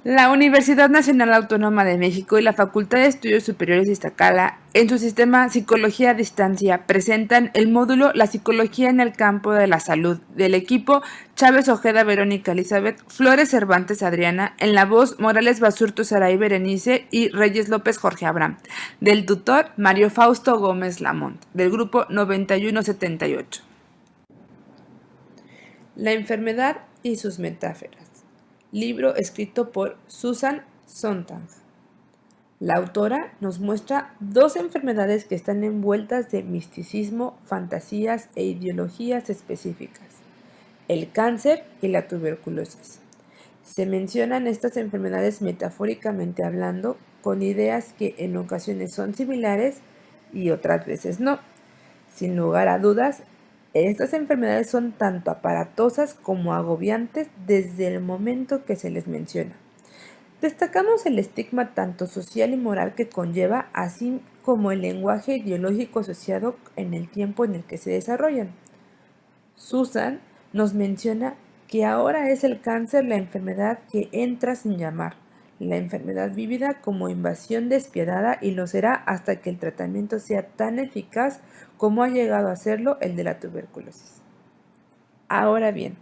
La Universidad Nacional Autónoma de México y la Facultad de Estudios Superiores de Iztacala, en su sistema Psicología a Distancia, presentan el módulo La Psicología en el Campo de la Salud, del equipo Chávez Ojeda Verónica Elizabeth, Flores Cervantes Adriana, en la voz Morales Basurto Saray Berenice y Reyes López Jorge Abraham, del tutor Mario Fausto Gómez Lamont, del grupo 9178. La enfermedad y sus metáforas. Libro escrito por Susan Sontag. La autora nos muestra dos enfermedades que están envueltas de misticismo, fantasías e ideologías específicas: el cáncer y la tuberculosis. Se mencionan estas enfermedades metafóricamente hablando, con ideas que en ocasiones son similares y otras veces no. Sin lugar a dudas, estas enfermedades son tanto aparatosas como agobiantes desde el momento que se les menciona. Destacamos el estigma tanto social y moral que conlleva, así como el lenguaje ideológico asociado en el tiempo en el que se desarrollan. Susan nos menciona que ahora es el cáncer la enfermedad que entra sin llamar, la enfermedad vívida como invasión despiadada, y lo será hasta que el tratamiento sea tan eficaz como ha llegado a serlo el de la tuberculosis. Ahora bien,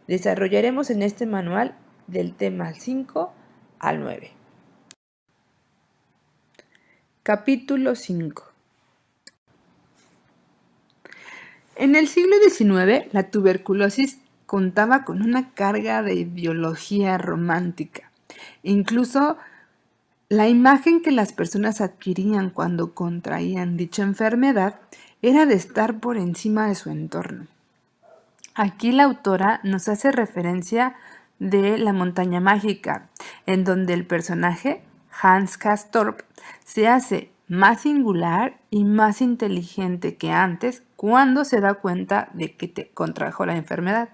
desarrollaremos en este manual del tema 5 al 9. Capítulo 5. En el siglo XIX, la tuberculosis contaba con una carga de ideología romántica. Incluso la imagen que las personas adquirían cuando contraían dicha enfermedad era de estar por encima de su entorno. Aquí la autora nos hace referencia de La montaña mágica, en donde el personaje, Hans Castorp, se hace más singular y más inteligente que antes cuando se da cuenta de que contrajo la enfermedad.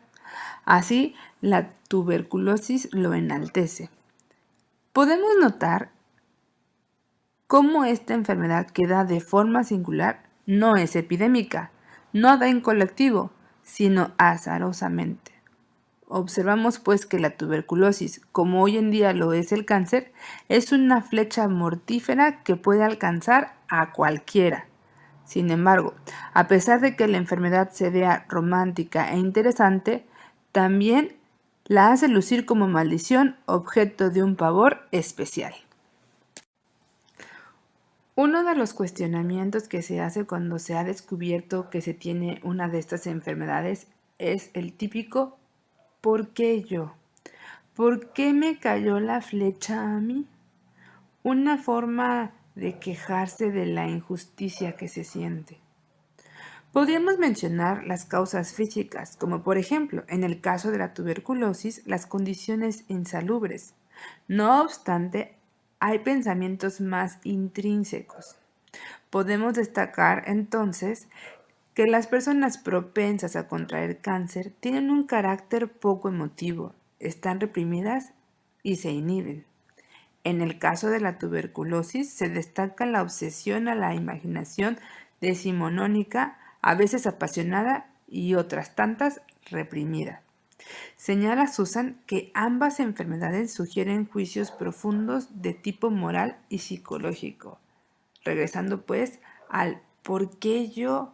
Así, la tuberculosis lo enaltece. Podemos notar cómo esta enfermedad que da de forma singular no es epidémica, no da en colectivo, sino azarosamente. Observamos pues que la tuberculosis, como hoy en día lo es el cáncer, es una flecha mortífera que puede alcanzar a cualquiera. Sin embargo, a pesar de que la enfermedad se vea romántica e interesante, también la hace lucir como maldición, objeto de un pavor especial. Uno de los cuestionamientos que se hace cuando se ha descubierto que se tiene una de estas enfermedades es el típico ¿por qué yo? ¿Por qué me cayó la flecha a mí? Una forma de quejarse de la injusticia que se siente. Podríamos mencionar las causas físicas, como por ejemplo, en el caso de la tuberculosis, las condiciones insalubres. No obstante, hay pensamientos más intrínsecos. Podemos destacar entonces que las personas propensas a contraer cáncer tienen un carácter poco emotivo, están reprimidas y se inhiben. En el caso de la tuberculosis se destaca la obsesión a la imaginación decimonónica, a veces apasionada y otras tantas reprimida. Señala Susan que ambas enfermedades sugieren juicios profundos de tipo moral y psicológico. Regresando pues al ¿por qué yo?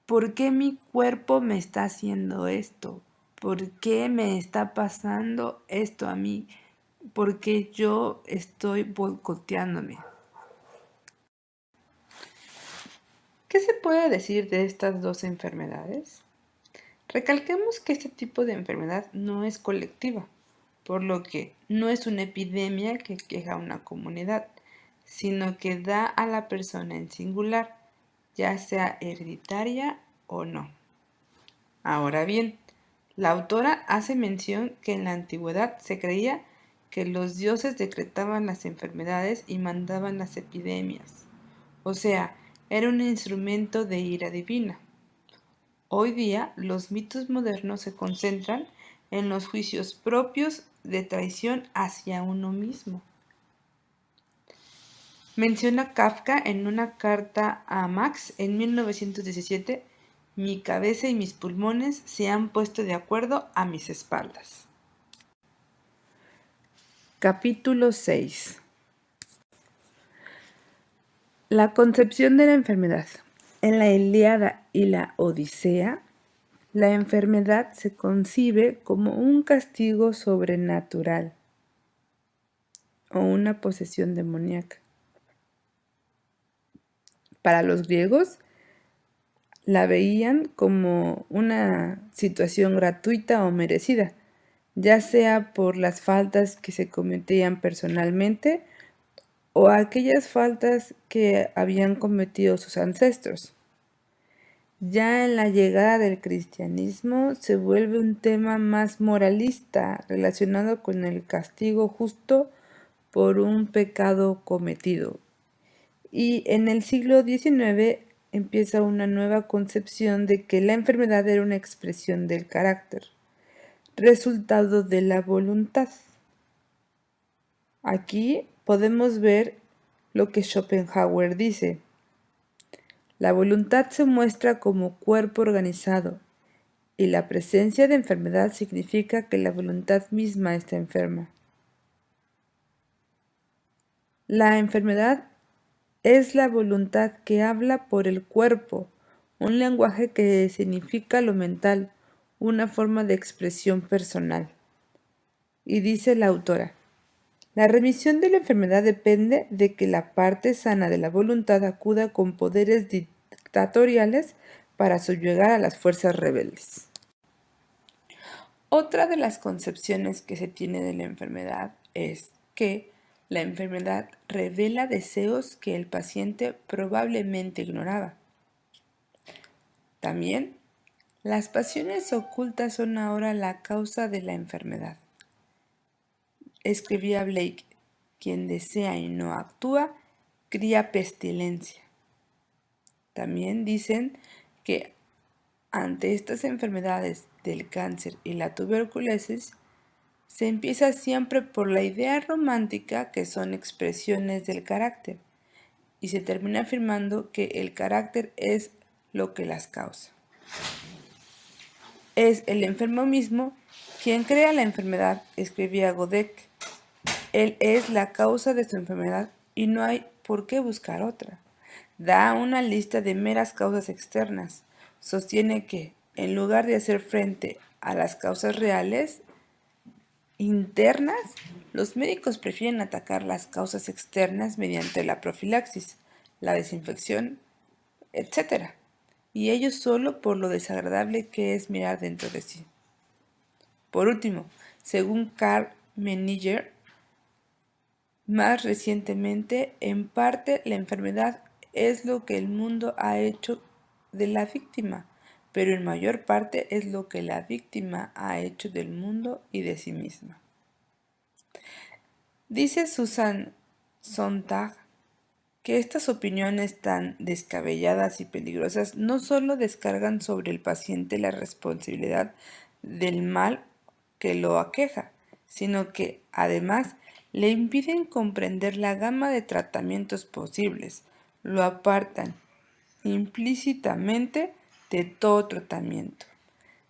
¿Por qué mi cuerpo me está haciendo esto? ¿Por qué me está pasando esto a mí? ¿Por qué yo estoy boicoteándome? ¿Qué se puede decir de estas dos enfermedades? Recalquemos que este tipo de enfermedad no es colectiva, por lo que no es una epidemia que queja a una comunidad, sino que da a la persona en singular, ya sea hereditaria o no. Ahora bien, la autora hace mención que en la antigüedad se creía que los dioses decretaban las enfermedades y mandaban las epidemias, o sea, era un instrumento de ira divina. Hoy día, los mitos modernos se concentran en los juicios propios de traición hacia uno mismo. Menciona Kafka en una carta a Max en 1917: mi cabeza y mis pulmones se han puesto de acuerdo a mis espaldas. Capítulo 6. La concepción de la enfermedad. En la Ilíada y la Odisea, la enfermedad se concibe como un castigo sobrenatural o una posesión demoníaca. Para los griegos, la veían como una situación gratuita o merecida, ya sea por las faltas que se cometían personalmente o aquellas faltas que habían cometido sus ancestros. Ya en la llegada del cristianismo se vuelve un tema más moralista relacionado con el castigo justo por un pecado cometido. Y en el siglo XIX empieza una nueva concepción de que la enfermedad era una expresión del carácter, resultado de la voluntad. Aquí podemos ver lo que Schopenhauer dice. La voluntad se muestra como cuerpo organizado y la presencia de enfermedad significa que la voluntad misma está enferma. La enfermedad es la voluntad que habla por el cuerpo, un lenguaje que significa lo mental, una forma de expresión personal. Y dice la autora, la remisión de la enfermedad depende de que la parte sana de la voluntad acuda con poderes dictatoriales para subyugar a las fuerzas rebeldes. Otra de las concepciones que se tiene de la enfermedad es que la enfermedad revela deseos que el paciente probablemente ignoraba. También, las pasiones ocultas son ahora la causa de la enfermedad. Escribía Blake, quien desea y no actúa, cría pestilencia. También dicen que ante estas enfermedades del cáncer y la tuberculosis, se empieza siempre por la idea romántica que son expresiones del carácter y se termina afirmando que el carácter es lo que las causa. Es el enfermo mismo quien crea la enfermedad, escribía Godek. Él es la causa de su enfermedad y no hay por qué buscar otra. Da una lista de meras causas externas. Sostiene que, en lugar de hacer frente a las causas reales, internas, los médicos prefieren atacar las causas externas mediante la profilaxis, la desinfección, etc. Y ello solo por lo desagradable que es mirar dentro de sí. Por último, según Carl Menninger, más recientemente, en parte la enfermedad es lo que el mundo ha hecho de la víctima, pero en mayor parte es lo que la víctima ha hecho del mundo y de sí misma. Dice Susan Sontag que estas opiniones tan descabelladas y peligrosas no solo descargan sobre el paciente la responsabilidad del mal que lo aqueja, sino que, además, le impiden comprender la gama de tratamientos posibles, lo apartan implícitamente de todo tratamiento.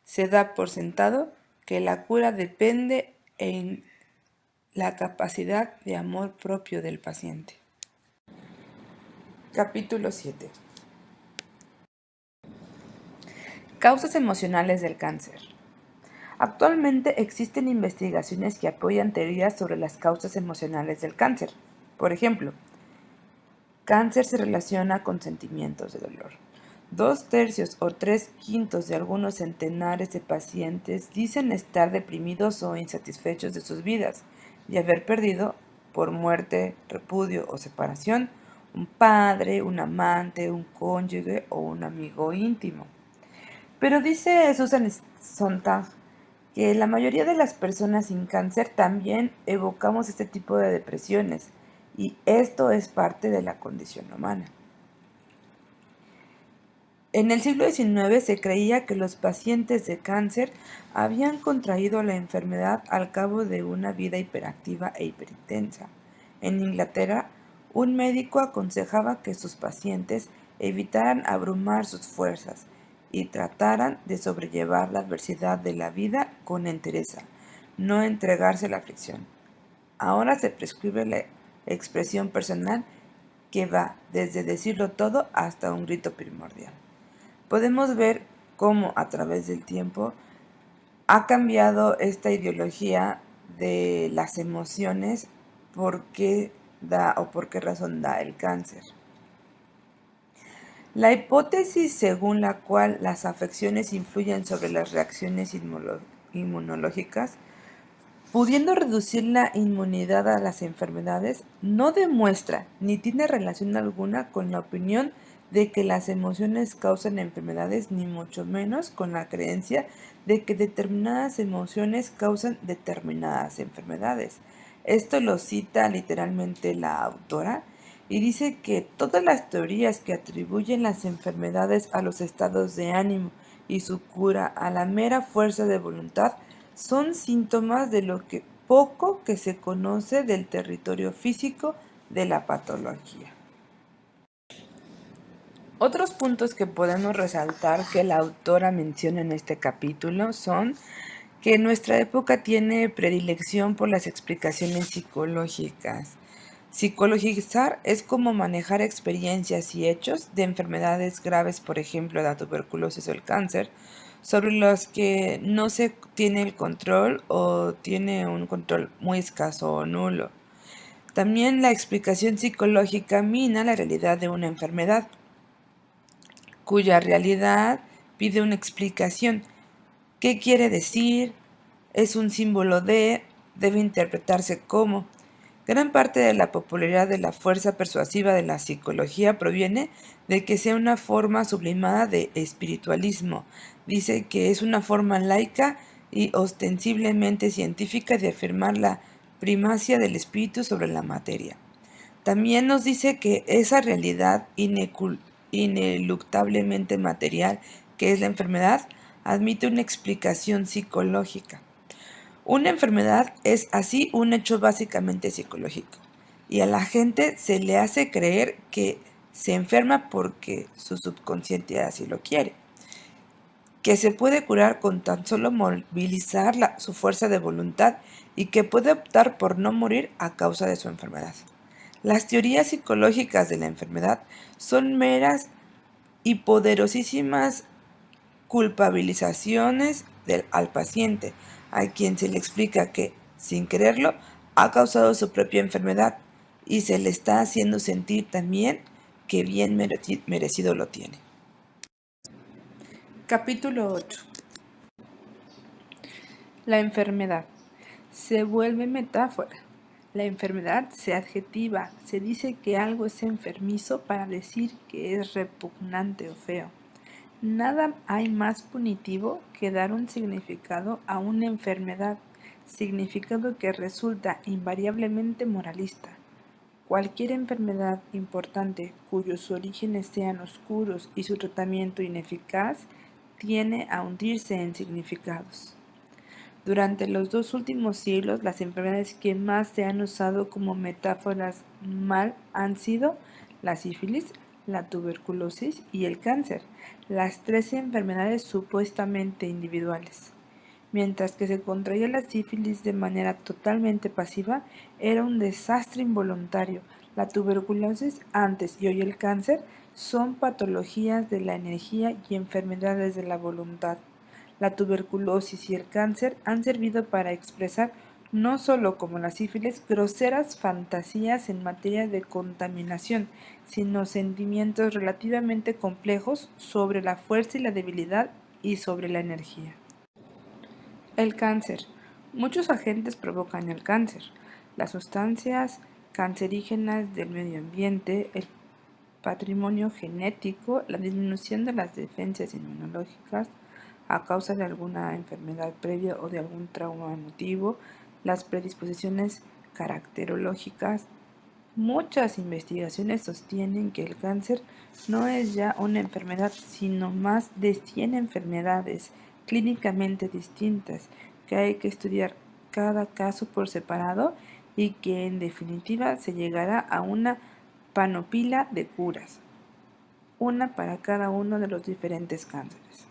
Se da por sentado que la cura depende en la capacidad de amor propio del paciente. Capítulo 7. Causas emocionales del cáncer. Actualmente existen investigaciones que apoyan teorías sobre las causas emocionales del cáncer. Por ejemplo, cáncer se relaciona con sentimientos de dolor. 2/3 o 3/5 de algunos centenares de pacientes dicen estar deprimidos o insatisfechos de sus vidas y haber perdido, por muerte, repudio o separación, un padre, un amante, un cónyuge o un amigo íntimo. Pero dice Susan Sontag que la mayoría de las personas sin cáncer también evocamos este tipo de depresiones y esto es parte de la condición humana. En el siglo XIX se creía que los pacientes de cáncer habían contraído la enfermedad al cabo de una vida hiperactiva e hiperintensa. En Inglaterra, un médico aconsejaba que sus pacientes evitaran abrumar sus fuerzas y trataran de sobrellevar la adversidad de la vida con entereza, no entregarse a la aflicción. Ahora se prescribe la expresión personal que va desde decirlo todo hasta un grito primordial. Podemos ver cómo a través del tiempo ha cambiado esta ideología de las emociones, por qué da o por qué razón da el cáncer. La hipótesis según la cual las afecciones influyen sobre las reacciones inmunológicas, pudiendo reducir la inmunidad a las enfermedades, no demuestra ni tiene relación alguna con la opinión de que las emociones causan enfermedades, ni mucho menos con la creencia de que determinadas emociones causan determinadas enfermedades. Esto lo cita literalmente la autora y dice que todas las teorías que atribuyen las enfermedades a los estados de ánimo y su cura a la mera fuerza de voluntad son síntomas de lo que poco que se conoce del territorio físico de la patología. Otros puntos que podemos resaltar que la autora menciona en este capítulo son que nuestra época tiene predilección por las explicaciones psicológicas. Psicologizar es como manejar experiencias y hechos de enfermedades graves, por ejemplo, la tuberculosis o el cáncer, sobre los que no se tiene el control o tiene un control muy escaso o nulo. También la explicación psicológica mina la realidad de una enfermedad, cuya realidad pide una explicación. ¿Qué quiere decir? ¿Es un símbolo de? ¿Debe interpretarse como? Gran parte de la popularidad de la fuerza persuasiva de la psicología proviene de que sea una forma sublimada de espiritualismo. Dice que es una forma laica y ostensiblemente científica de afirmar la primacia del espíritu sobre la materia. También nos dice que esa realidad ineluctablemente material que es la enfermedad admite una explicación psicológica. Una enfermedad es así un hecho básicamente psicológico y a la gente se le hace creer que se enferma porque su subconsciente así lo quiere, que se puede curar con tan solo movilizar su fuerza de voluntad y que puede optar por no morir a causa de su enfermedad. Las teorías psicológicas de la enfermedad son meras y poderosísimas culpabilizaciones al paciente, a quien se le explica que, sin quererlo, ha causado su propia enfermedad y se le está haciendo sentir también que bien merecido lo tiene. Capítulo 8. La enfermedad se vuelve metáfora. La enfermedad se adjetiva, se dice que algo es enfermizo para decir que es repugnante o feo. Nada hay más punitivo que dar un significado a una enfermedad, significado que resulta invariablemente moralista. Cualquier enfermedad importante cuyos orígenes sean oscuros y su tratamiento ineficaz tiene a hundirse en significados. Durante los 2 últimos siglos, las enfermedades que más se han usado como metáforas mal han sido la sífilis, la tuberculosis y el cáncer, las 13 enfermedades supuestamente individuales. Mientras que se contraía la sífilis de manera totalmente pasiva, era un desastre involuntario. La tuberculosis antes y hoy el cáncer son patologías de la energía y enfermedades de la voluntad. La tuberculosis y el cáncer han servido para expresar, no solo como la sífilis, groseras fantasías en materia de contaminación, sino sentimientos relativamente complejos sobre la fuerza y la debilidad y sobre la energía. El cáncer. Muchos agentes provocan el cáncer. Las sustancias cancerígenas del medio ambiente, el patrimonio genético, la disminución de las defensas inmunológicas a causa de alguna enfermedad previa o de algún trauma emotivo, las predisposiciones caracterológicas. Muchas investigaciones sostienen que el cáncer no es ya una enfermedad, sino más de 100 enfermedades clínicamente distintas que hay que estudiar cada caso por separado y que en definitiva se llegará a una panoplia de curas, una para cada uno de los diferentes cánceres.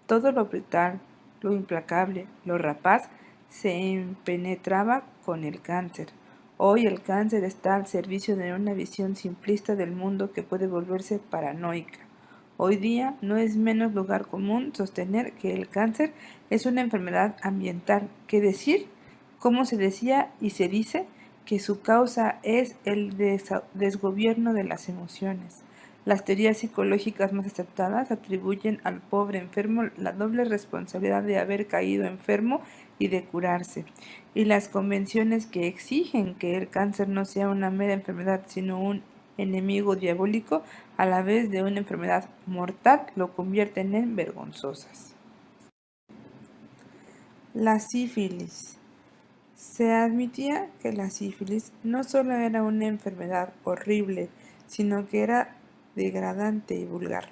Todo lo brutal, lo implacable, lo rapaz se penetraba con el cáncer. Hoy el cáncer está al servicio de una visión simplista del mundo que puede volverse paranoica. Hoy día no es menos lugar común sostener que el cáncer es una enfermedad ambiental que decir, como se decía y se dice, que su causa es el desgobierno de las emociones. Las teorías psicológicas más aceptadas atribuyen al pobre enfermo la doble responsabilidad de haber caído enfermo y de curarse, y las convenciones que exigen que el cáncer no sea una mera enfermedad, sino un enemigo diabólico, a la vez de una enfermedad mortal, lo convierten en vergonzosas. La sífilis. Se admitía que la sífilis no solo era una enfermedad horrible, sino que era degradante y vulgar.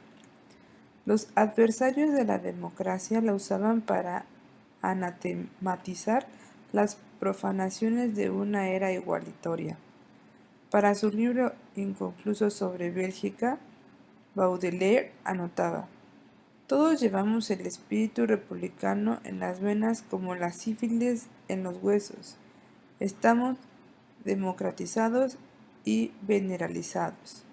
Los adversarios de la democracia la usaban para anatematizar las profanaciones de una era igualitaria. Para su libro inconcluso sobre Bélgica, Baudelaire anotaba: todos llevamos el espíritu republicano en las venas como la sífilis en los huesos. Estamos democratizados y veneralizados.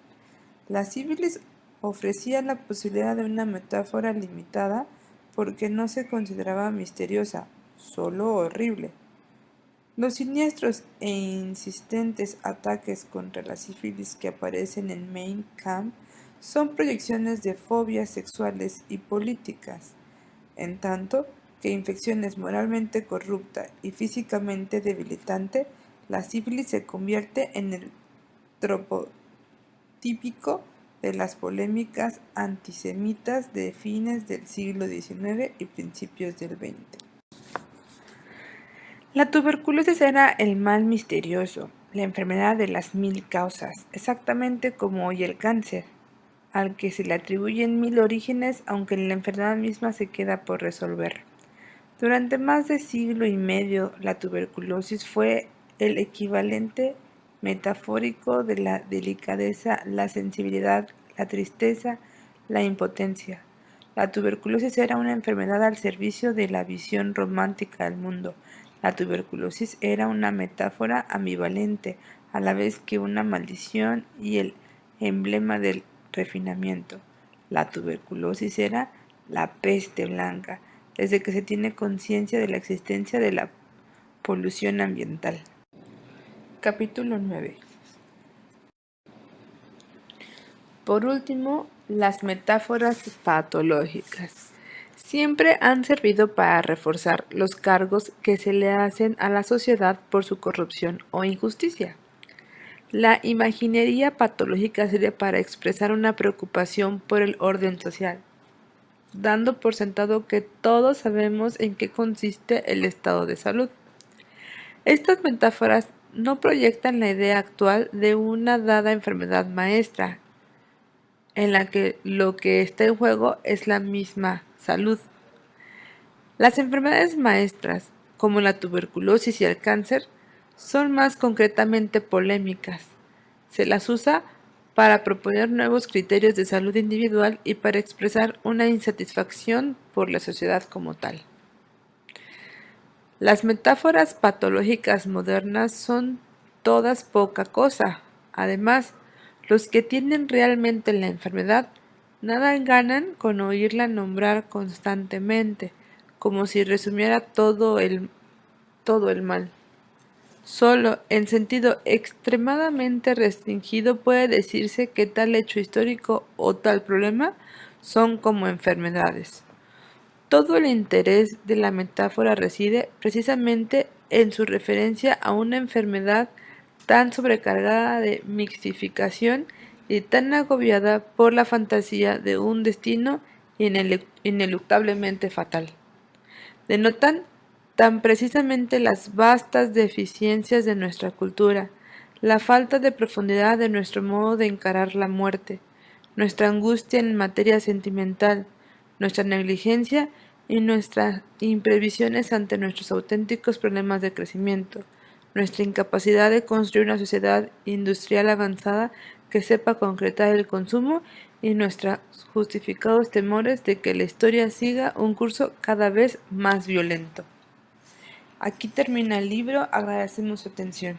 La sífilis ofrecía la posibilidad de una metáfora limitada porque no se consideraba misteriosa, solo horrible. Los siniestros e insistentes ataques contra la sífilis que aparecen en Mein Kampf son proyecciones de fobias sexuales y políticas, en tanto que infecciones moralmente corrupta y físicamente debilitante, la sífilis se convierte en el tropo típico de las polémicas antisemitas de fines del siglo XIX y principios del XX. La tuberculosis era el mal misterioso, la enfermedad de las 1000 causas, exactamente como hoy el cáncer, al que se le atribuyen 1000 orígenes, aunque la enfermedad misma se queda por resolver. Durante más de siglo y medio, la tuberculosis fue el equivalente metafórico de la delicadeza, la sensibilidad, la tristeza, la impotencia. La tuberculosis era una enfermedad al servicio de la visión romántica del mundo. La tuberculosis era una metáfora ambivalente, a la vez que una maldición y el emblema del refinamiento. La tuberculosis era la peste blanca, desde que se tiene conciencia de la existencia de la polución ambiental. Capítulo 9. Por último, las metáforas patológicas. Siempre han servido para reforzar los cargos que se le hacen a la sociedad por su corrupción o injusticia. La imaginería patológica sirve para expresar una preocupación por el orden social, dando por sentado que todos sabemos en qué consiste el estado de salud. Estas metáforas no proyectan la idea actual de una dada enfermedad maestra, en la que lo que está en juego es la misma salud. Las enfermedades maestras, como la tuberculosis y el cáncer, son más concretamente polémicas. Se las usa para proponer nuevos criterios de salud individual y para expresar una insatisfacción por la sociedad como tal. Las metáforas patológicas modernas son todas poca cosa. Además, los que tienen realmente la enfermedad nada ganan con oírla nombrar constantemente, como si resumiera todo el mal. Solo en sentido extremadamente restringido puede decirse que tal hecho histórico o tal problema son como enfermedades. Todo el interés de la metáfora reside precisamente en su referencia a una enfermedad tan sobrecargada de mitificación y tan agobiada por la fantasía de un destino ineluctablemente fatal. Denotan tan precisamente las vastas deficiencias de nuestra cultura, la falta de profundidad de nuestro modo de encarar la muerte, nuestra angustia en materia sentimental, nuestra negligencia y nuestras imprevisiones ante nuestros auténticos problemas de crecimiento, nuestra incapacidad de construir una sociedad industrial avanzada que sepa concretar el consumo y nuestros justificados temores de que la historia siga un curso cada vez más violento. Aquí termina el libro, agradecemos su atención.